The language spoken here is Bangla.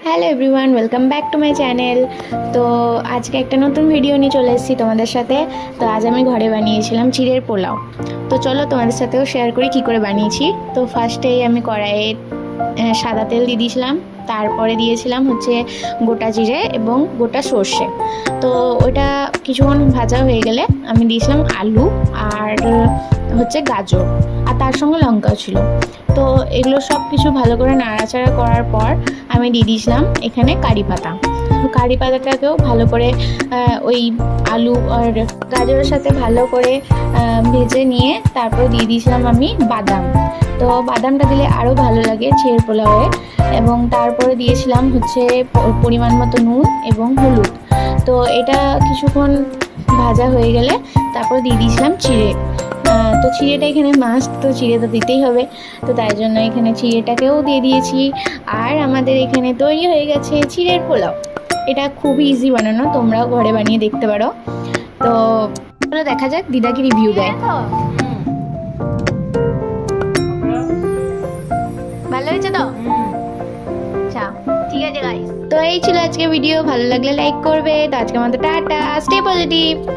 Hello everyone, welcome back to my channel. তো আজকে একটা নতুন ভিডিও নিয়ে চলে এসেছি তোমাদের সাথে। তো আজ আমি ঘরে বানিয়েছিলাম চিড়ের পোলাও। তো চলো তোমাদের সাথেও শেয়ার করি কী করে বানিয়েছি। তো ফার্স্টেই আমি কড়াইয়ে সাদা তেল দিয়ে দিয়েছিলাম, তারপরে দিয়েছিলাম হচ্ছে গোটা জিরে এবং গোটা সর্ষে। তো ওটা কিছুক্ষণ ভাজা হয়ে গেলে আমি দিয়েছিলাম আলু আর হচ্ছে গাজর, আর তার সঙ্গে লঙ্কাও ছিল। তো এগুলো সব কিছু ভালো করে নাড়াচাড়া করার পর আমি দিয়ে দিয়েছিলাম এখানে কারি পাতা। তো কারি পাতাটাকেও ভালো করে ওই আলু আর গাজরের সাথে ভালো করে ভেজে নিয়ে তারপরে দিয়ে দিয়েছিলাম আমি বাদাম। তো বাদামটা দিলে আরও ভালো লাগে চিড়ের পোলাওয়ে। এবং তারপরে দিয়েছিলাম হচ্ছে পরিমাণ মতো নুন এবং হলুদ। তো এটা কিছুক্ষণ ভাজা হয়ে গেলে তারপর দিয়ে দিয়েছিলাম চিড়ে। তো চিড়েটা এখানে মাস্ট, তো চিড়ে তো দিতেই হবে। তো তাই জন্য এখানে চিড়েটাকেও দিয়ে দিয়েছি। আর আমাদের এখানে তৈরি হয়ে গেছে চিড়ের পোলাও। এটা খুবই ইজি বানানো, তোমরাও ঘরে বানিয়ে দেখতে পারো। তো চলো দেখা যাক দিদা কি রিভিউ দেয়। ভালো হয়েছে তো? আচ্ছা, ঠিক আছে গাইস। তো এই ছিল আজকে ভিডিও, ভালো লাগলে লাইক করবে। তো আজকের মতো টাটা, স্টে পজিটিভ।